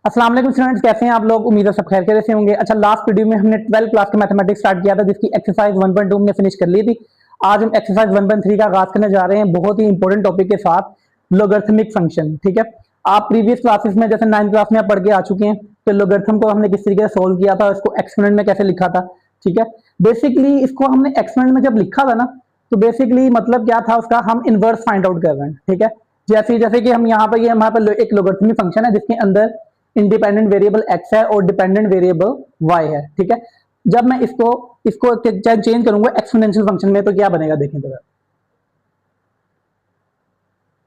अस्सलाम वालेकुम स्टूडेंट्स, कैसे हैं आप लोग। उम्मीद है सब खैर खैरियत से होंगे। अच्छा, लास्ट वीडियो में हमने 12th क्लास का मैथमेटिक्स स्टार्ट किया था, जिसकी एक्सरसाइज 1.2 हमने फिनिश कर ली थी। आज हम एक्सरसाइज 1.3 का आगाज करने जा रहे हैं बहुत ही इंपॉर्टेंट टॉपिक के साथ, लोगरिथमिक फंक्शन। ठीक है, आप प्रीवियस क्लासेस में जैसे 9th क्लास में आप पढ़ के आ चुके हैं कि लोगरिथम को हमने किस तरीके से सोल्व किया था, इसको एक्सपोनेंट में कैसे लिखा था। ठीक है, बेसिकली इसको हमने एक्सपोनेंट में जब लिखा था ना, तो बेसिकली मतलब क्या था उसका, हम इनवर्स फाइंड आउट कर रहे हैं। ठीक है, जैसे जैसे कि हम यहाँ पर ये हमारे पास एक लोगरिथमिक फंक्शन है जिसके अंदर इंडिपेंडेंट वेरिएबल x है और डिपेंडेंट वेरिएबल y है। ठीक है, जब मैं इसको इसको चेंज करूंगा एक्सपोनेंशियल फंक्शन में तो क्या बनेगा देखें जरा।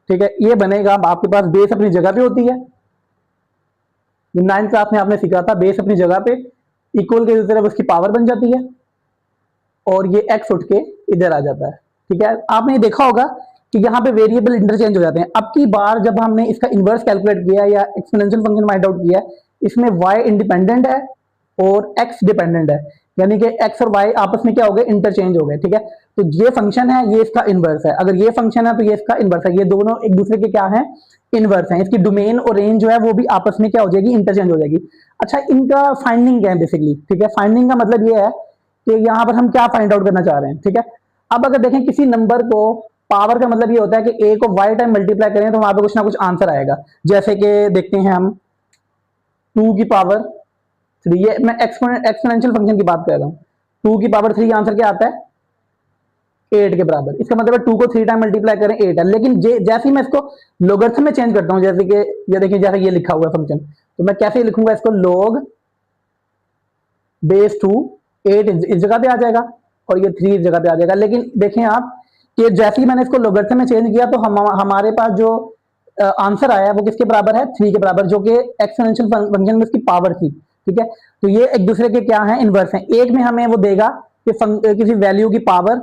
ठीक है, ये बनेगा, आपके पास बेस अपनी जगह पे होती है, 9th क्लास में आपने सीखा था, बेस अपनी जगह पे इक्वल के तरफ उसकी पावर बन जाती है और ये x उठ के इधर आ जाता है। ठीक है, आपने देखा होगा कि यहाँ पे वेरिएबल इंटरचेंज हो जाते हैं। अब की बार जब हमने इसका इनवर्स कैलकुलेट किया या एक्सपोनेंशियल फंक्शन फाइंड आउट किया, इसमें y इंडिपेंडेंट है और x डिपेंडेंट है, यानी कि x और y आपस में क्या हो गए, इंटरचेंज हो गए। ठीक है, तो ये फंक्शन है, ये इसका इनवर्स है। अगर ये फंक्शन है तो ये इसका इनवर्स है। ये दोनों एक दूसरे के क्या है, इनवर्स है। इसकी डोमेन और रेंज जो है वो भी आपस में क्या हो जाएगी, इंटरचेंज हो जाएगी। अच्छा, इनका फाइंडिंग क्या है बेसिकली। ठीक है, फाइंडिंग का मतलब ये है कि यहाँ पर हम क्या फाइंड आउट करना चाह रहे हैं। ठीक है, अब अगर देखें किसी नंबर को, पावर का मतलब ये होता है कि a को y टाइम मल्टीप्लाई करें तो वहां पे कुछ ना कुछ आंसर आएगा। जैसे कि देखते हैं हम 2 की पावर 3, ये मैं एक्सपोनेंशियल फंक्शन की बात कर रहा हूँ। 2 की पावर 3 आंसर क्या आता है, 8 के बराबर। इसका मतलब है 2 को 3 टाइम मल्टीप्लाई करें 8 है। लेकिन जैसे ही मैं इसको लोगरिथम में चेंज करता हूँ, जैसे कि ये देखिए, जैसे ये लिखा हुआ है फंक्शन, तो मैं कैसे लिखूंगा इसको, log बेस 2 8 इस जगह पे आ जाएगा और ये 3 इस जगह पे आ जाएगा। लेकिन देखें आप कि जैसे ही मैंने इसको लोगरिथम में चेंज किया तो हमारे पास जो आंसर आया वो किसके बराबर है, 3 के बराबर, जो कि एक्सपोनेंशियल फंक्शन में इसकी पावर थी। ठीक है, तो ये एक दूसरे के क्या है, इनवर्स हैं। एक में हमें वो देगा कि किसी वैल्यू की पावर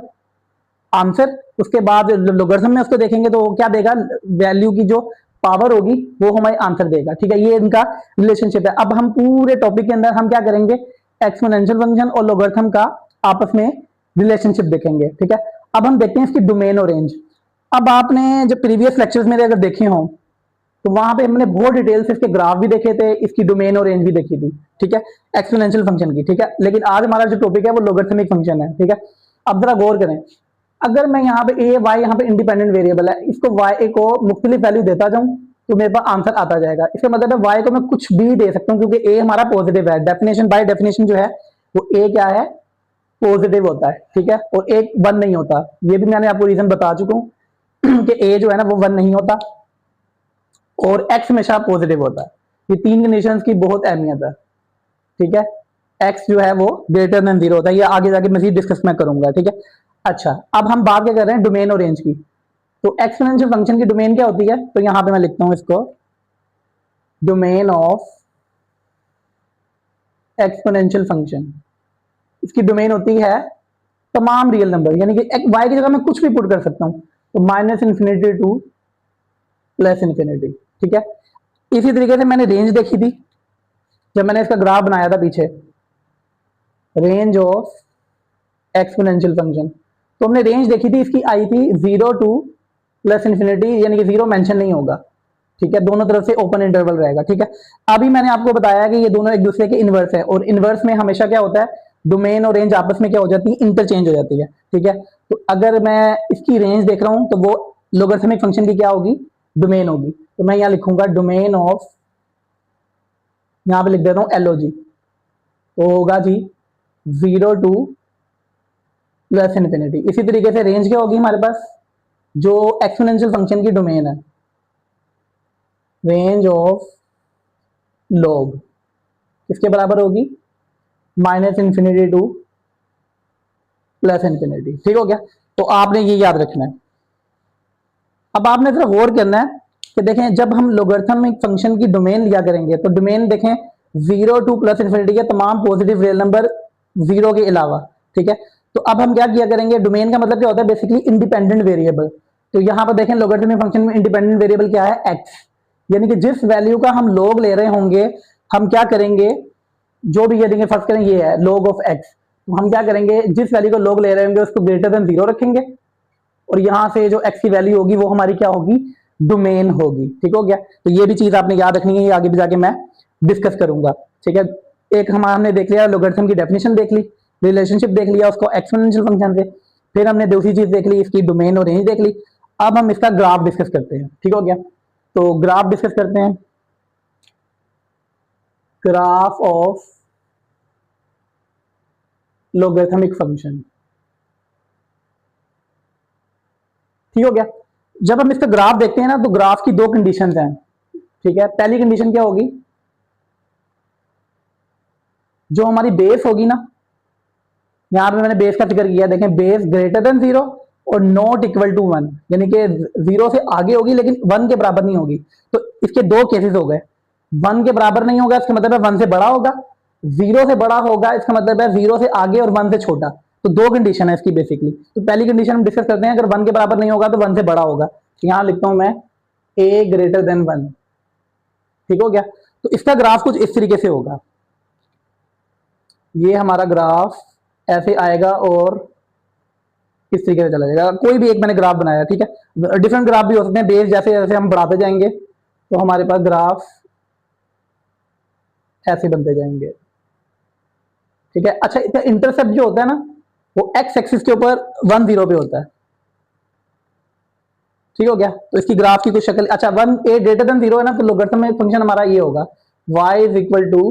आंसर, उसके बाद लोगरिथम में उसको देखेंगे तो वो क्या देगा, वैल्यू की जो पावर होगी वो हमें आंसर देगा। ठीक है, ये इनका रिलेशनशिप है। अब हम पूरे टॉपिक के अंदर हम क्या करेंगे, एक्सपोनेंशियल फंक्शन और लोगरिथम का आपस में रिलेशनशिप देखेंगे। ठीक है, अब हम देखते हैं इसकी डोमेन और रेंज। अब आपने जब प्रीवियस लेक्चर्स में अगर देखे हो तो वहां पे हमने बहुत डिटेल से इसके ग्राफ भी देखे थे, इसकी डोमेन और रेंज भी देखी थी। ठीक है, एक्सपोनेंशियल फंक्शन की। ठीक है, लेकिन आज हमारा जो टॉपिक है वो लोगरिथमिक फंक्शन है। ठीक है, अब जरा गौर करें, अगर मैं यहाँ पे ए वाई, यहाँ पे इंडिपेंडेंट वेरिएबल है, इसको वाई को मुख्तलिफ वैल्यू देता जाऊं तो मेरे पास आंसर आता जाएगा। इसका मतलब है वाई को मैं कुछ भी दे सकता हूँ, क्योंकि ए हमारा पॉजिटिव है। डेफिनेशन बाय डेफिनेशन जो है वो ए क्या है, पॉजिटिव होता है। ठीक है, और एक 1 नहीं होता। ये भी मैंने आपको रीजन बता चुका हूं कि ए जो है ना वो 1 नहीं होता और एक्स हमेशा पॉजिटिव होता है। ये 3 कंडीशंस की बहुत अहमियत है। ठीक है, एक्स जो है वो ग्रेटर देन 0 होता है। ये आगे जाके मजीद डिस्कस मैं करूंगा। ठीक है, अच्छा, अब हम बात क्या कर रहे हैं, डोमेन और रेंज की। तो एक्सपोनेंशियल फंक्शन की डोमेन क्या होती है, तो यहां पे मैं लिखता हूं इसको, डोमेन ऑफ एक्सपोनेंशियल फंक्शन। इसकी डोमेन होती है तमाम रियल नंबर, यानी कि वाई की जगह मैं कुछ भी पुट कर सकता हूं, तो -इन्फिनिटी टू +इन्फिनिटी। ठीक है, इसी तरीके से मैंने रेंज देखी थी जब मैंने इसका ग्राफ बनाया था पीछे, रेंज ऑफ एक्सपोनेंशियल फंक्शन। तो हमने रेंज देखी थी, इसकी आई थी 0 टू +इन्फिनिटी, यानी कि 0 मेंशन नहीं होगा। ठीक है, दोनों तरफ से ओपन इंटरवल रहेगा। ठीक है, अभी मैंने आपको बताया कि ये दोनों एक दूसरे के इनवर्स है और इनवर्स में हमेशा क्या होता है, डोमेन और रेंज आपस में क्या हो जाती है, इंटरचेंज हो जाती है। ठीक है, तो अगर मैं इसकी रेंज देख रहा हूं तो वो लोगरिथमिक फंक्शन की क्या होगी, डोमेन होगी। तो मैं यहां लिखूंगा डोमेन ऑफ, यहां पे लिख देता हूं LOG, तो होगा जी 0 टू +इन्फिनिटी। इसी तरीके से रेंज क्या होगी हमारे पास, जो एक्सपोनेंशियल फंक्शन की डोमेन है, रेंज ऑफ लॉग किसके बराबर होगी, -इन्फिनिटी टू +इन्फिनिटी। ठीक हो गया, तो आपने ये याद रखना है। अब आपने सिर्फ गौर करना है कि देखें, जब हम लोगरिथमिक फंक्शन की डोमेन लिया करेंगे तो डोमेन देखें 0 टू +इन्फिनिटी के तमाम पॉजिटिव रियल नंबर 0 के अलावा। ठीक है, तो अब हम क्या किया करेंगे, डोमेन का मतलब क्या होता है, बेसिकली इंडिपेंडेंट वेरिएबल। तो यहां पर देखें लोगरिथमिक फंक्शन में इंडिपेंडेंट वेरिएबल क्या है, x, यानी कि जिस वैल्यू का हम log ले रहे होंगे, हम क्या करेंगे, जो भी ये देंगे, फर्स्ट करें ये है log ऑफ x, तो हम क्या करेंगे, जिस वैल्यू को log ले रहे होंगे उसको ग्रेटर देन 0 रखेंगे और यहां से जो x की वैल्यू होगी वो हमारी क्या होगी, डोमेन होगी। ठीक हो गया, तो ये भी चीज आपने याद रखनी है, ये आगे भी जाके मैं डिस्कस करूंगा। ठीक है, एक हमने देख लिया लोगरिथम की डेफिनेशन देख ली, रिलेशनशिप देख लिया उसको एक्सपोनेंशियल फंक्शन से, फिर हमने दूसरी चीज देख ली इसकी डोमेन और रेंज देख ली। अब हम इसका ग्राफ डिस्कस करते हैं। ठीक हो गया, तो ग्राफ डिस्कस करते हैं। Graph of logarithmic function. ठीक हो गया, जब हम इसका ग्राफ देखते हैं ना तो ग्राफ की दो कंडीशंस हैं। ठीक है, पहली कंडीशन क्या होगी, जो हमारी बेस होगी ना, यहां पे मैंने बेस का जिक्र किया, देखें बेस ग्रेटर देन 0 और नॉट इक्वल टू 1, यानी कि 0 से आगे होगी लेकिन 1 के बराबर नहीं होगी। तो इसके दो केसेस हो गए, 1 के बराबर नहीं होगा इसका मतलब है 1 से बड़ा होगा, 0 से बड़ा होगा इसका मतलब है 0 से आगे और 1 से छोटा। तो दो कंडीशन है इसकी बेसिकली। तो पहली कंडीशन हम डिस्कस करते हैं, अगर 1 के बराबर नहीं होगा तो 1 से बड़ा होगा। तो यहां लिखता हूं मैं a ग्रेटर देन 1। ठीक हो गया, तो इसका ग्राफ कुछ इस तरीके से होगा, ये हमारा ग्राफ ऐसे आएगा और इस तरीके से चला जाएगा। कोई भी एक मैंने ग्राफ बनाया, ठीक है, डिफरेंट ग्राफ भी हो सकते हैं, बेस जैसे जैसे हम बढ़ाते जाएंगे तो हमारे पास ग्राफ ऐसे बनते जाएंगे। ठीक है, अच्छा इसका इंटरसेप्ट जो होता है ना वो एक्स एक्सिस के ऊपर 1 0 पे होता है। ठीक हो गया, तो इसकी ग्राफ की कुछ शक्ल, अच्छा 1 a ग्रेटर देन 0 है ना, तो लोगरिथम में फंक्शन हमारा ये होगा y is equal to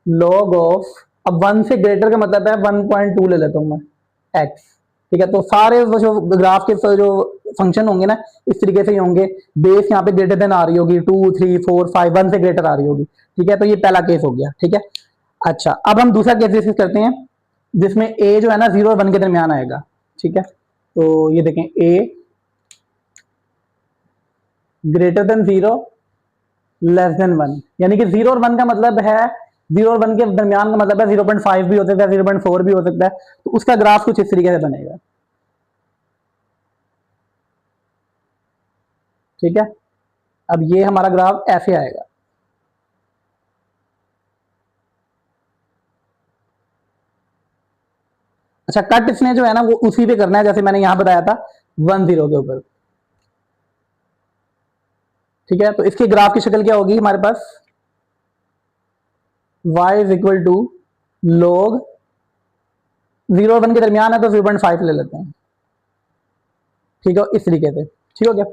log of, अब 1 से ग्रेटर का मतलब है 1.2 ले लेता हूं मैं x। ठीक है, तो सारे वो जो ग्राफ के जो फंक्शन होंगे ना इस तरीके से ही होंगे, बेस यहाँ पे ग्रेटर देन आ रही होगी 2 3 4 5, 1 से ग्रेटर आ रही होगी। ठीक है, तो ये पहला केस हो गया। ठीक है, अच्छा अब हम दूसरा केस डिस्कस करते हैं जिसमें a जो है ना 0 और 1 के दरमियान आएगा। ठीक है, तो ये देखें a greater than 0 less than 1, यानी कि 0 और 1 का मतलब है 0 और 1 के दरमियान का मतलब है 0.5 भी हो सकता है, 0.4 भी हो सकता है। तो उसका ग्राफ कुछ इस तरीके से बनेगा। ठीक है, अब ये हमारा ग्राफ ऐसे आएगा। अच्छा कट इसने जो है ना वो उसी पे करना है जैसे मैंने यहां बताया था 1 0 के ऊपर। ठीक है, तो इसके ग्राफ की शक्ल क्या होगी हमारे पास, y is equal to log 0 और 1 के दरमियान है तो 0.5 ले लेते हैं। ठीक है, इस तरीके से। ठीक हो गया,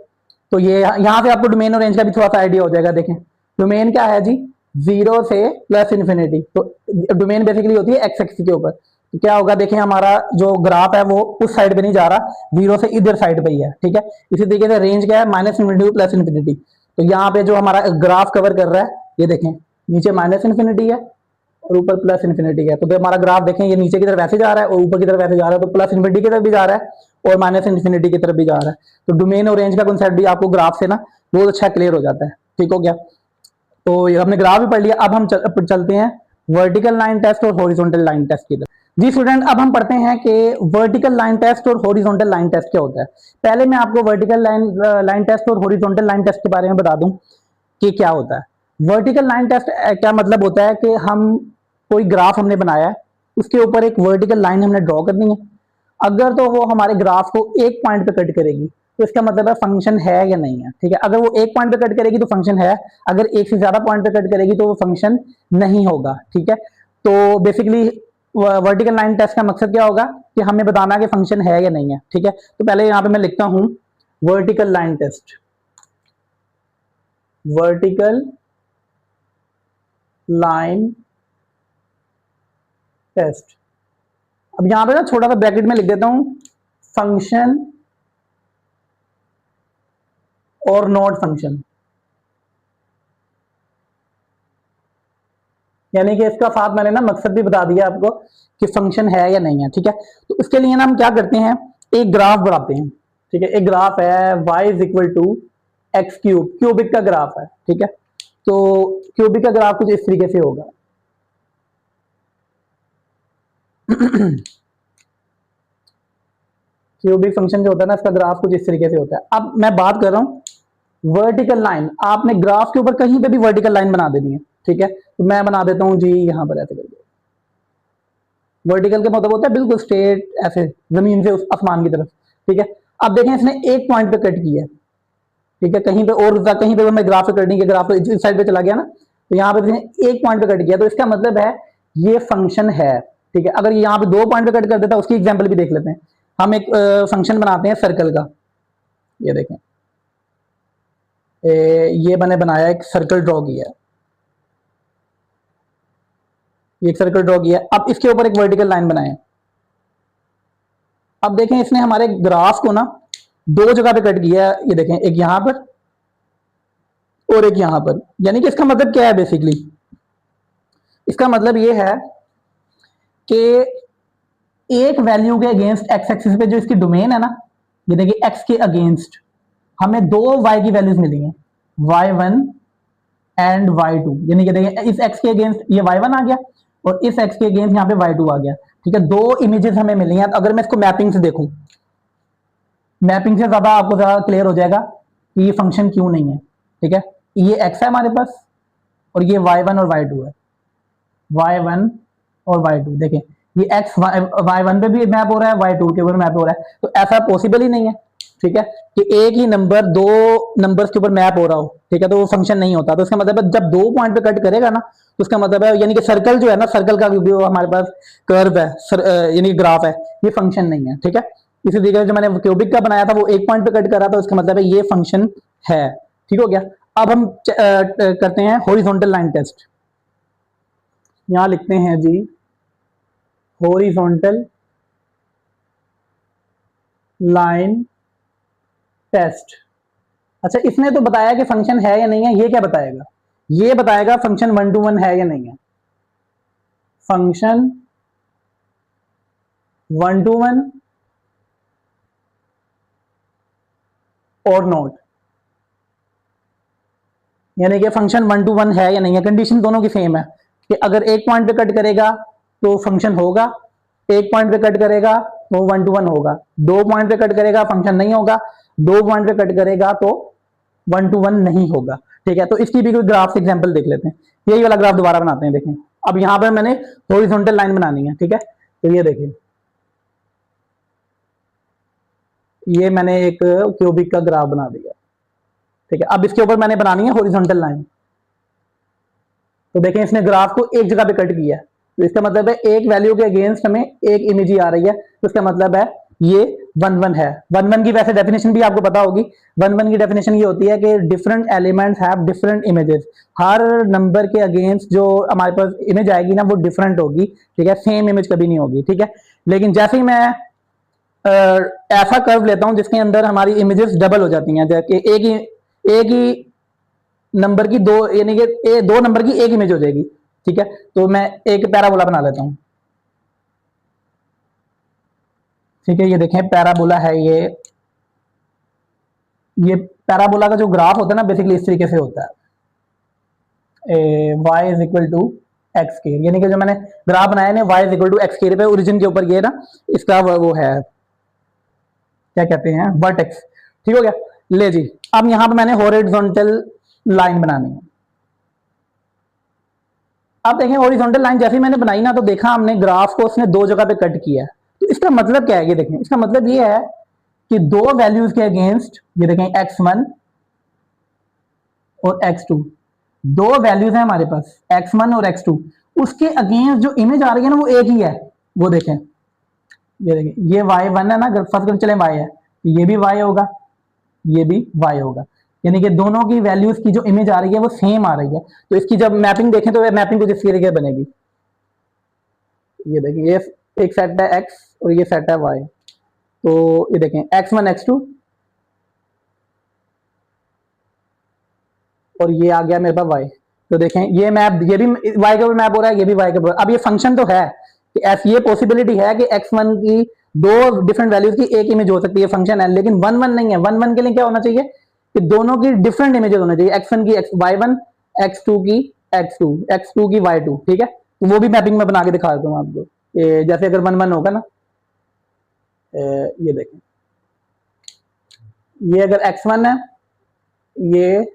तो ये यहां से आपको डोमेन और रेंज का भी थोड़ा सा आइडिया हो जाएगा। देखें डोमेन क्या है जी, 0 से प्लस इन्फिनिटी, तो डोमेन बेसिकली होती है एक्स एक्सिस के ऊपर। तो क्या होगा, देखें हमारा जो ग्राफ है वो उस साइड पे नहीं जा रहा, 0 से इधर साइड पे ही है। ठीक है, इसी तरीके से रेंज क्या है माइनस इन्फिनिटी प्लस इन्फिनिटी। तो यहाँ पे जो हमारा ग्राफ कवर कर रहा है ये देखें, नीचे माइनस इन्फिनिटी है और ऊपर प्लस इन्फिनिटी है। तो हमारा ग्राफ देखें ये नीचे की तरफ ऐसे जा रहा है और ऊपर की तरफ ऐसे जा रहा है, तो प्लस इन्फिनिटी की तरफ भी जा रहा है और माइनस इन्फिनिटी की तरफ भी जा रहा है। तो डोमेन और रेंज का कॉन्सेप्ट भी आपको ग्राफ से ना बहुत अच्छा क्लियर हो जाता है। ठीक हो गया, तो ये हमने ग्राफ भी पढ़ लिया। अब हम चलते हैं वर्टिकल लाइन टेस्ट और हॉरिजॉन्टल लाइन टेस्ट की तरफ। जी स्टूडेंट, अब हम पढ़ते हैं कि वर्टिकल लाइन टेस्ट और हॉरिजॉन्टल लाइन टेस्ट क्या होता है। पहले मैं आपको वर्टिकल लाइन टेस्ट और हॉरिजॉन्टल लाइन टेस्ट के बारे में बता दूं कि क्या होता है। वर्टिकल लाइन टेस्ट क्या मतलब होता है कि हम कोई ग्राफ हमने बनाया है, उसके ऊपर एक वर्टिकल लाइन हमने ड्रॉ करनी है। अगर तो वो हमारे ग्राफ को एक पॉइंट पे कट करेगी तो इसका मतलब है फंक्शन है या नहीं है। ठीक है, अगर वो एक पॉइंट पे कट करेगी तो फंक्शन है, अगर एक से ज्यादा पॉइंट पे कट करेगी तो वो फंक्शन नहीं होगा। ठीक है, तो बेसिकली वर्टिकल लाइन टेस्ट का मकसद क्या होगा कि हमें बताना कि फंक्शन है या नहीं है। ठीक है, तो पहले यहां पे मैं लिखता हूं vertical line test, vertical line test. अब यहां पे ना छोटा सा ब्रैकेट में लिख देता हूं फंक्शन और नॉट फंक्शन, यानी कि इसका साथ मैंने ना मकसद भी बता दिया आपको कि फंक्शन है या नहीं है। ठीक है, तो इसके लिए ना हम क्या करते हैं, एक ग्राफ बनाते हैं। ठीक है, एक ग्राफ है y is equal to x cube, cubic का ग्राफ है। ठीक है, तो क्यूबिक का ग्राफ कुछ इस तरीके से होगा। क्यूबिक फंक्शन जो होता है ना इसका ग्राफ कुछ इस तरीके से होता है। अब मैं बात कर रहा हूं वर्टिकल लाइन, आपने ग्राफ के ऊपर कहीं पे भी वर्टिकल लाइन बना देनी है। ठीक है, तो मैं बना देता हूं जी यहां पर ऐसे करके। वर्टिकल के मतलब होता है बिल्कुल स्ट्रेट ऐसे जमीन से उस आसमान की तरफ। ठीक है, अब देखें इसने एक पॉइंट पे कट किया है। ठीक है, कहीं पे और कहीं पे मैं ग्राफ पे कट नहीं किया, ग्राफ इस साइड पे चला गया ना, तो यहाँ पे देखें एक पॉइंट पे कट गया, तो इसका मतलब है ये फंक्शन है। ठीक है, अगर यहाँ पे 2 पॉइंट पे कट कर देता उसकी एग्जाम्पल भी देख लेते हैं। हम एक फंक्शन बनाते हैं सर्कल का। ये देखें, ये मैंने बनाया, एक सर्कल ड्रॉ किया, ये एक सर्कल ड्रॉ किया। अब इसके ऊपर एक वर्टिकल लाइन बनाए। अब देखें इसने हमारे ग्राफ को ना 2 जगह पे कट किया। ये देखें, एक यहां पर और एक यहां पर। यानी कि इसका मतलब क्या है, बेसिकली इसका मतलब ये है कि एक वैल्यू के अगेंस्ट एक्स एक्सिस पे जो इसकी डोमेन है ना, ये देखिए एक्स के अगेंस्ट हमें 2 वाई की वैल्यूज मिली हैं, y1 एंड y2। यानी कि देखिए इस x के अगेंस्ट ये y1 आ गया और इस x के अगेंस्ट यहाँ पे y2 आ गया। ठीक है, 2 इमेजेस हमें मिली हैं। अगर मैं इसको मैपिंग से देखूं, मैपिंग से ज्यादा आपको ज्यादा क्लियर हो जाएगा कि ये फंक्शन क्यों नहीं है। ठीक है, ये x है हमारे पास और ये y1 और y2 है, y1 और y2। देखें ये x y1 पे भी मैप हो रहा है, y2 के ऊपर मैप हो रहा है, तो ऐसा पॉसिबल ही नहीं है। ठीक है, कि एक ही नंबर 2 नंबर्स के ऊपर मैप हो रहा हो। ठीक है, तो वो फंक्शन नहीं होता। तो इसका मतलब है जब 2 पॉइंट पे कट करेगा ना, तो उसका मतलब है यानी कि सर्कल जो है ना, सर्कल का जो हमारे पास कर्व है, यानी कि ग्राफ है, ये फंक्शन नहीं है। ठीक है, इसी तरीके से जो मैंने क्यूबिक का बनाया था वो 1 पॉइंट पे कट कर रहा था, उसका मतलब है ये फंक्शन है। ठीक हो गया। अब हम करते हैं हॉरिजॉन्टल लाइन टेस्ट। यहां लिखते हैं जी हॉरिजॉन्टल लाइन टेस्ट। अच्छा, इसने तो बताया कि फंक्शन है या नहीं है, ये क्या बताएगा? ये बताएगा फंक्शन 1 to 1 है या नहीं है। फंक्शन 1 to 1 और नॉट, यानी कि फंक्शन 1 to 1 है या नहीं है। कंडीशन दोनों की सेम है कि अगर 1 पॉइंट पे कट करेगा तो फंक्शन होगा, 1 पॉइंट पे कट करेगा तो 1 to 1 होगा, 2 पॉइंट पे कट करेगा फंक्शन नहीं होगा, 2 पॉइंट पे कट करेगा तो 1 to 1 नहीं होगा। ठीक है, तो इसकी भी कोई ग्राफ एग्जांपल देख लेते हैं। यही वाला ग्राफ दोबारा बनाते हैं। देखें, अब यहां पर मैंने हॉरिजॉन्टल लाइन बनानी है। ठीक है, तो ये देखिए, ये मैंने एक क्यूबिक का ग्राफ बना दिया। ठीक है, अब इसके ऊपर मैंने बनानी है हॉरिजॉन्टल लाइन। तो देखें इसने ग्राफ को एक जगह पे कट किया, तो इसका मतलब है एक वैल्यू के अगेंस्ट हमें एक इमेज ही आ रही है, तो इसका मतलब है ये 1 1 है। 1 1 की वैसे डेफिनेशन भी आपको पता होगी। 1 1 की डेफिनेशन ये होती है कि different elements have different images. Her number के अगेंस्ट जो हमारे पास इमेज आएगी ना, वो डिफरेंट होगी। ठीक है, सेम इमेज कभी नहीं होगी। ठीक है, लेकिन जैसे ही मैं ऐसा कर्व लेता हूं जिसके अंदर हमारी इमेजेस डबल हो जाती हैं, जैसे एक ही नंबर की 2, यानी कि 2 नंबर की एक इमेज हो जाएगी। ठीक है, तो मैं एक पैराबोला बना लेता हूं। ठीक है, ये देखें पैराबोला है ये पैराबोला का जो ग्राफ होता है ना, बेसिकली इस तरीके से होता है, y is equal to x square. यानी कि जो मैंने ग्राफ बनाया ना, y is equal to x square पे ओरिजिन के ऊपर ये ना इसका वो है, क्या कहते हैं, वर्टेक्स। ठीक हो गया। ले जी, अब यहां पे मैंने हॉरिजॉन्टल लाइन बनानी है। अब देखें हॉरिजॉन्टल लाइन जैसे मैंने बनाई ना, तो देखा हमने ग्राफ को उसने 2 जगह पे कट किया। तो इसका मतलब क्या है, ये देखें, इसका मतलब ये है कि 2 वैल्यूज के अगेंस्ट, ये देखें x1 और x2, 2 वैल्यूज हैं हमारे पास x1 और x2, उसके अगेंस्ट जो इमेज आ रही है ना वो एक ही है। वो देखें, ये देखें, ये y1 है ना, फर्स्ट चले y है, तो ये भी y होगा, ये भी y होगा। यानी कि दोनों की वैल्यूज की जो इमेज आ रही है वो सेम आ रही है। तो इसकी जब मैपिंग देखें तो मैपिंग कुछ इस तरीके बनेगी। ये देखिए, ये एक सेट है x और ये सेट है y। तो ये देखें x1 x2 और ये आ गया मेरे पास y। तो देखें ये मैप, ये भी y के ऊपर मैप हो रहा है, ये भी y के ऊपर। अब ये फंक्शन तो है कि ऐसी ये पॉसिबिलिटी है कि x1 की 2 डिफरेंट वैल्यूज की एक इमेज हो सकती है, फंक्शन है, लेकिन 1 1 नहीं है। 1 1 के लिए क्या होना चाहिए कि दोनों की डिफरेंट इमेजेस होना चाहिए, x1 की y1, x2 की x2 की y2। ठीक है, तो वो भी मैपिंग में बना के दिखा देता हूँ आपको। जैसे अगर 1 1 होगा ना, ये देखें, ये अगर x1 है, ये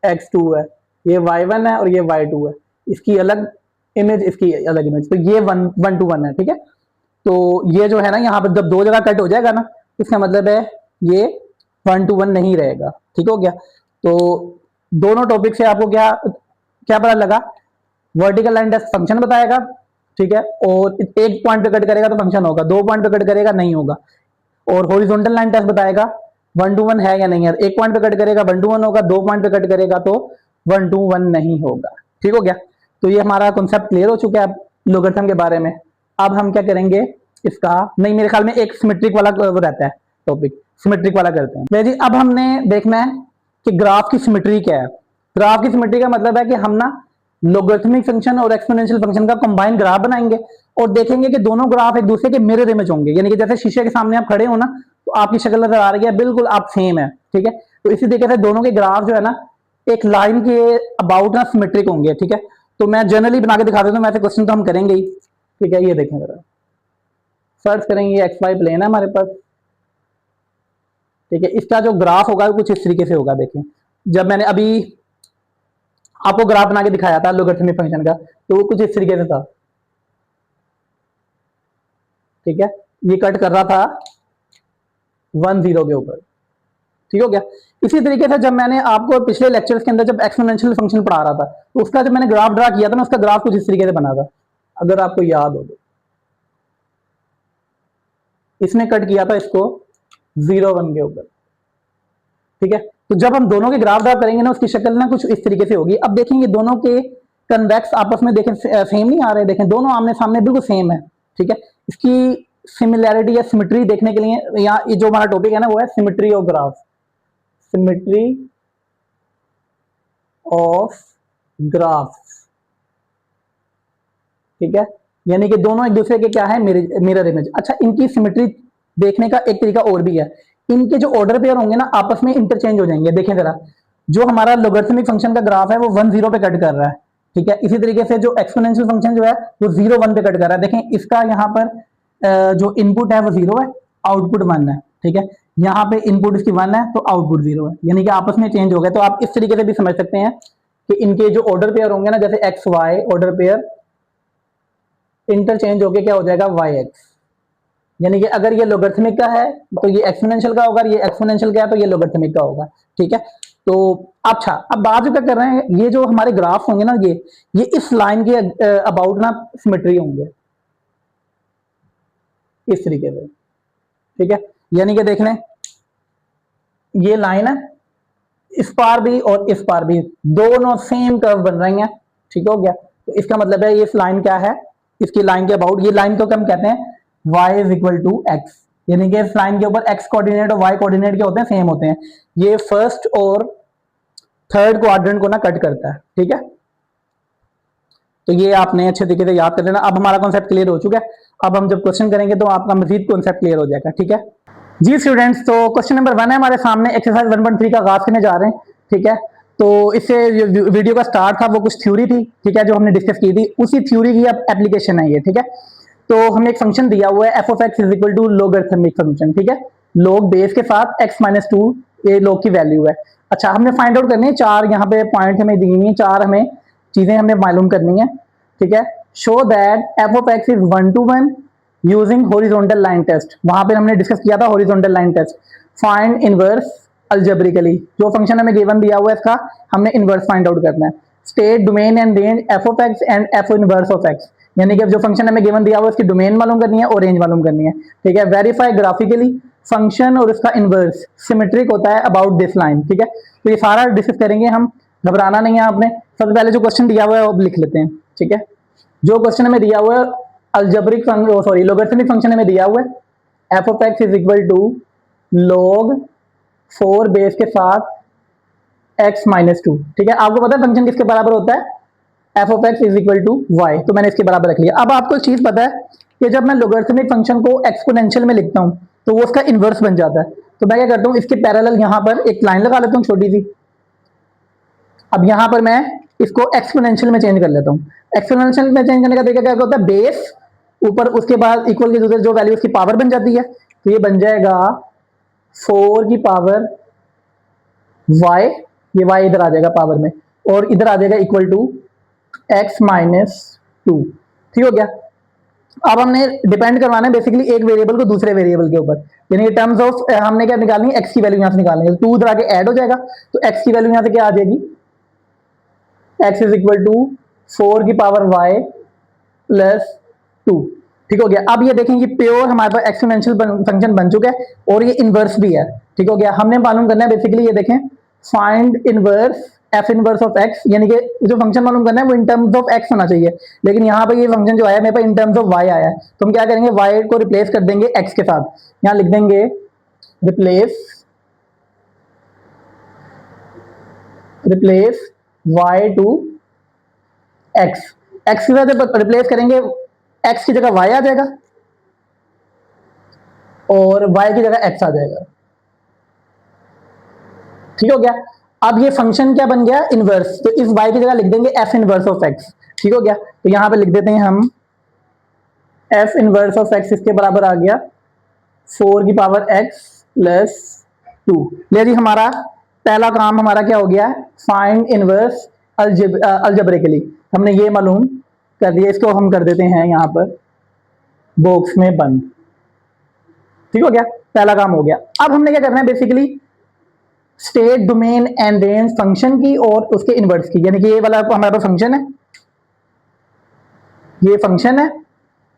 x2 है, ये y1 है और ये y2 है, इसकी अलग इमेज, इसकी अलग इमेज, तो ये 1 to 1 है। ठीक है, तो ये जो है ना, यहाँ पर जब 2 जगह कट हो जाएगा ना, इसका मतलब है ये 1 to 1 नहीं रहेगा। ठीक हो गया। तो दोनों टॉपिक से आपको क्या क्या पता लगा, वर्टिकल लाइन टेस्ट फंक्शन बताएगा, ठीक है, और एक पॉइंट पे कट करेगा तो फंक्शन होगा, 2 पॉइंट पे कट करेगा नहीं होगा, और हॉरिजॉन्टल लाइन टेस्ट बताएगा 1 to 1 है या नहीं है, एक पॉइंट पे कट करेगा 1 to 1 होगा, 2 पॉइंट पे कट करेगा तो 1 to 1 नहीं होगा। ठीक हो गया, तो ये हमारा कॉन्सेप्ट क्लियर हो चुका है लोगरिथम के बारे में। अब हम क्या करेंगे इसका, नहीं मेरे ख्याल में एक सिमेट्रिक वाला वो रहता है टॉपिक, सिमेट्रिक वाला करते हैं जी। अब हमने देखना है कि ग्राफ की सिमेट्री क्या है। ग्राफ की सिमेट्री का मतलब है कि हम ना लोगरिथमिक फंक्शन और एक्सपोनेंशियल फंक्शन का कंबाइंड ग्राफ बनाएंगे और देखेंगे कि दोनों ग्राफ एक दूसरे के मिरर इमेज होंगे, यानी कि जैसे शीशे के सामने आप खड़े हो ना तो आपकी शक्ल नजर आ रही है, बिल्कुल आप सेम है, ठीक है। तो इसी तरीके से दोनों के ग्राफ जो है ना एक लाइन के अबाउट ना सिमेट्रिक होंगे, ठीक है। तो मैं जनरली बना के दिखा देता हूँ, वैसे क्वेश्चन तो हम करेंगे ही, ठीक है। ये देखें जरा, सर्च करेंगे एक्स वाई प्लेन है हमारे पास, ठीक है। इसका जो ग्राफ होगा वो कुछ इस तरीके से होगा। देखें, जब मैंने अभी आपको ग्राफ बना के दिखाया था लोगरिथमिक फंक्शन का तो वो कुछ इस तरीके से था, ठीक है। ये कट कर रहा था 1 0 के ऊपर, ठीक हो गया। इसी तरीके से जब मैंने आपको पिछले लेक्चर्स के अंदर जब एक्सपोनेंशियल फंक्शन पढ़ा रहा था तो उसका जब मैंने ग्राफ ड्रा किया था ना, उसका ग्राफ कुछ इस तरीके से बना था, अगर आपको याद हो तो। इसने कट किया था इसको 0 1 के ऊपर, ठीक है। तो जब हम दोनों के ग्राफ ड्रा करेंगे ना उसकी शक्ल ना कुछ इस तरीके से होगी। अब देखेंगे दोनों के कन्वेक्स आपस में देखें सेम नहीं आ रहे, देखें दोनों आमने सामने बिल्कुल सेम है, ठीक है। इसकी सिमिलैरिटी या सिमेट्री देखने के लिए यहाँ ये जो हमारा टॉपिक है ना वो है symmetry of graph, symmetry of graphs, ठीक है। यानी कि दोनों एक दूसरे के क्या है मिरर इमेज। अच्छा, इनकी सिमेट्री देखने का एक तरीका और भी है, इनके जो ऑर्डर पेयर होंगे ना आपस में इंटरचेंज हो जाएंगे। देखें जरा, जो हमारा लोगरिथमिक फंक्शन का ग्राफ है वो 1 0 पे कट कर रहा है, ठीक है। इसी तरीके से जो एक्सपोनेंशियल फंक्शन जो है वो 0 1 पे कट कर रहा है। देखें इसका यहाँ पर जो इनपुट है वो 0 है, आउटपुट 1 है, ठीक है। यहाँ पे इनपुट इसकी 1 है तो आउटपुट 0 है, यानी कि आपस में चेंज हो गए। तो आप इस तरीके से भी समझ सकते हैं कि इनके जो ऑर्डर पेयर होंगे ना, जैसे x y order pair interchange होके क्या हो जाएगा वाई एक्स, यानी कि अगर ये लोगरिथमिक का है तो ये एक्सपोनेंशियल का होगा, ये एक्सपोनेंशियल का है तो ये लोगरिथमिक का होगा, ठीक है। तो अच्छा, अब बात जो क्या कर रहे हैं, ये जो हमारे ग्राफ होंगे ना ये इस लाइन के अबाउट ना सिमेट्री होंगे इस तरीके से, ठीक है। यानी कि देख लें ये लाइन है, इस पार भी और इस पार भी दोनों सेम कर्व बन रही हैं, ठीक हो गया। तो इसका मतलब है ये इस लाइन क्या है, इसकी लाइन के अबाउट, ये लाइन को हम कहते हैं y is equal to x, यानी कि इस लाइन के ऊपर x कोऑर्डिनेट और y कोऑर्डिनेट क्या होते हैं, सेम होते हैं। ये फर्स्ट और थर्ड क्वाड्रेंट को ना कट करता है, ठीक है। तो ये आपने अच्छे तरीके से याद कर लेना। अब हमारा कॉन्सेप्ट क्लियर हो चुका है, अब हम जब क्वेश्चन करेंगे तो आपका मजीद कॉन्सेप्ट क्लियर हो जाएगा, ठीक है जी स्टूडेंट्स। तो क्वेश्चन नंबर 1 है हमारे सामने, एक्सरसाइज 1.3 का आगाज करने जा रहे हैं, ठीक है। तो इससे वीडियो का स्टार्ट था वो कुछ थ्योरी थी, ठीक है, जो हमने डिस्कस की थी, उसी थ्योरी की अब एप्लीकेशन है ये, ठीक है। तो हमें एक फंक्शन दिया हुआ है f of x is equal to logarithmic function, ठीक है। लोग बेस के साथ x माइनस 2 ये लोग की वैल्यू है। अच्छा, हमने फाइंड आउट करनी है, 4 यहाँ पे पॉइंट हमें दी हुई है, 4 हमें चीजें हमें मालूम करनी है, ठीक है। Show that F of x is 1 to 1 using horizontal line test, वहां पे हमने डिस्कस किया था horizontal line test. Find inverse algebraically, जो फंक्शन हमें गिवन दिया हुआ है इसका हमने इनवर्स फाइंड आउट करना है। State domain and range F of x and F inverse of x, यानी कि जो फंक्शन हमें गिवन दिया हुआ है उसकी डोमेन मालूम करनी है और रेंज मालूम करनी है, ठीक है। वेरीफाई ग्राफिकली फंक्शन और उसका इनवर्स सिमेट्रिक होता है अबाउट दिस लाइन, ठीक है। तो ये सारा डिस्कस करेंगे हम, घबराना नहीं है आपने। सबसे पहले जो क्वेश्चन दिया हुआ है वो लिख लेते हैं, ठीक है। जो क्वेश्चन हमें दिया हुआ है अलजेब्रिक सॉरी लोगरिथमिक फंक्शन हमें दिया हुआ है f of x is equal to log 4 base के साथ x माइनस 2, ठीक है। आपको पता है फंक्शन किसके बराबर होता है, f of x is equal to y, तो मैंने इसके बराबर रख लिया। अब आपको एक चीज पता है कि जब मैं लोगरिथमिक फंक्शन को एक्सपोनेंशियल में लिखता हूं तो वो उसका इनवर्स बन जाता है। तो मैं क्या करता हूं, इसके पैरेलल यहां पर एक लाइन लगा लेता हूं छोटी सी। अब यहां पर मैं इसको एक्सपोनेंशियल में चेंज कर लेता हूं। एक्सपोनेंशियल में चेंज करने का तरीका क्या होता है, बेस ऊपर उसके बाद इक्वल की दूसरे जो वैल्यू उसकी पावर बन जाती है, तो ये बन जाएगा 4 की पावर y, ये y इधर आ जाएगा पावर में और इधर आ जाएगा इक्वल टू x माइनस 2, ठीक हो गया। अब हमने डिपेंड करवाना है बेसिकली एक वेरिएबल को दूसरे वेरिएबल के ऊपर, यानी टर्म्स ऑफ हमने क्या निकालनी है, x की वैल्यू यहां से निकालनी है। 2 इधर आके ऐड हो जाएगा तो x की वैल्यू यहां से क्या आ जाएगी, x इज इक्वल टू 4 की पावर y प्लस 2। ठीक हो गया। अब ये देखें, ये प्योर हमारे पास एक्सपोनेंशियल फंक्शन बन चुका है और ये इनवर्स भी है। ठीक हो गया। हमने मालूम करना है बेसिकली, ये देखें, find inverse F inverse of x, यानी कि जो फंक्शन मालूम करना है वो इन टर्म्स ऑफ एक्स होना चाहिए, लेकिन यहाँ पे ये फंक्शन जो आया मेरे पास इन टर्म्स ऑफ वाई आया है, तो हम क्या करेंगे, वाई को रिप्लेस कर देंगे एक्स के साथ। यहाँ लिख देंगे replace y to x. X की वजह से रिप्लेस करेंगे, एक्स की जगह वाई आ जाएगा और वाई की जगह एक्स आ जाएगा। ठीक हो गया। अब ये फंक्शन क्या बन गया, इनवर्स, तो इस y की जगह लिख देंगे f इनवर्स ऑफ x। ठीक हो गया। तो यहां पे लिख देते हैं हम f इनवर्स ऑफ x, इसके बराबर आ गया 4 की पावर x प्लस 2। ले जी, हमारा पहला काम हमारा क्या हो गया, फाइंड इनवर्स अलजेब्रिकली, हमने ये मालूम कर दिया। इसको हम कर देते हैं यहां पर बॉक्स में बंद। ठीक हो गया, पहला काम हो गया। अब हमने क्या करना है basically, state, domain and range function की और उसके इनवर्स की, यानी कि ये वाला हमारे पास फंक्शन है, ये फंक्शन है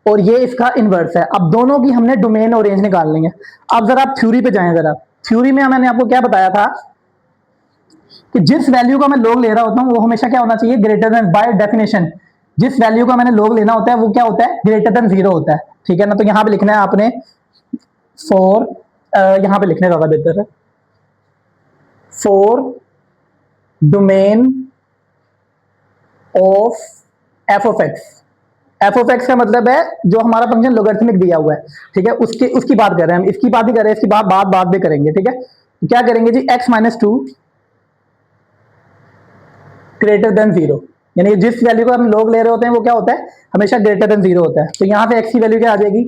और ये इसका इनवर्स है। अब दोनों की हमने डोमेन और रेंज निकालनी है। अब जरा आप थ्योरी पे जाएं। जरा थ्योरी में मैंने आपको क्या बताया था कि जिस वैल्यू का मैं लॉग ले रहा होता हूं वो हमेशा क्या होना चाहिए, ग्रेटर देन, बाय डेफिनेशन जिस वैल्यू का मैंने लॉग लेना होता है वो क्या होता है, ग्रेटर देन 0 होता है। ठीक है ना। तो यहां पे लिखना है आपने फॉर, यहां पे लिखने ज्यादा बेहतर है, for domain of F of x. F of x का मतलब है जो हमारा फंक्शन लोगरिथमिक दिया हुआ है। ठीक है, उसकी बात कर रहे हैं हम, इसकी बात ही कर रहे हैं, इसकी बात बाद में करेंगे। ठीक है, तो क्या करेंगे जी, x माइनस 2 ग्रेटर देन 0, यानी जिस वैल्यू को हम लोग ले रहे होते हैं वो क्या होता है, हमेशा ग्रेटर देन 0 होता है। तो यहां पे x की वैल्यू क्या आ जाएगी,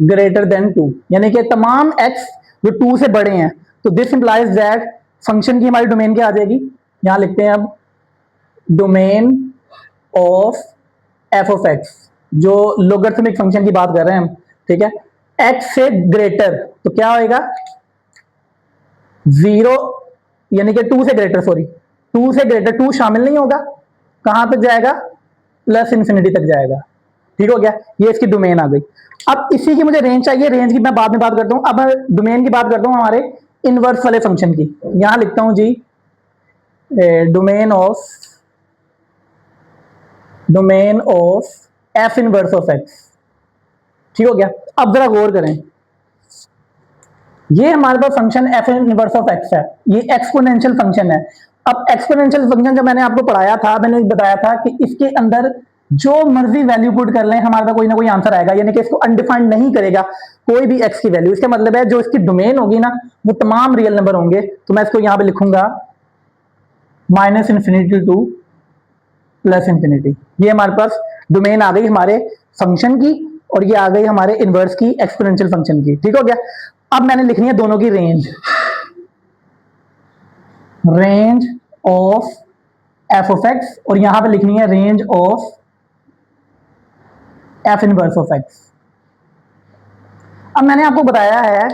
ग्रेटर देन 2, यानी कि तमाम x जो 2 से बड़े हैं। तो दिस इंप्लाइज दैट फंक्शन की हमारी डोमेन क्या आ जाएगी, यहां लिखते हैं अब domain of F of x, जो लोगरिथमिक फंक्शन की बात कर रहे हैं हम। ठीक है, x से ग्रेटर तो क्या होएगा 0, यानी कि 2 से ग्रेटर, सॉरी 2 से ग्रेटर, 2 शामिल नहीं होगा, कहां तक जाएगा, प्लस इंफिनिटी तक जाएगा। ठीक हो गया, ये इसकी डोमेन आ गई। अब इसी की मुझे रेंज चाहिए, रेंज की मैं बाद में बात करता हूं। अब मैं डोमेन की बात करता हूं हमारे इनवर्स वाले फंक्शन की। यहां लिखता हूं जी domain of F inverse of x. ठीक हो गया। अब जरा गौर करें, ये हमारे पास function F inverse of x है, ये एक्सपोनेंशियल फंक्शन है। अब एक्सपोनेंशियल फंक्शन जो मैंने आपको पढ़ाया था, मैंने बताया था कि इसके अंदर जो मर्जी वैल्यू पुट कर लें हमारे पास कोई ना कोई आंसर आएगा, यानी कि इसको अनडिफाइंड नहीं करेगा कोई भी एक्स की वैल्यू। इसका मतलब है जो इसकी डोमेन होगी ना वो तमाम रियल नंबर होंगे। तो मैं इसको यहां पे लिखूंगा minus infinity two plus infinity. ये हमारे पास डोमेन आ गई हमारे फंक्शन की और ये आ गई हमारे इनवर्स की, एक्सपोनेंशियल फंक्शन की। ठीक हो गया। अब मैंने लिखनी है दोनों की range of F of x और यहां पे लिखनी है range of F inverse of x. अब मैंने आपको बताया है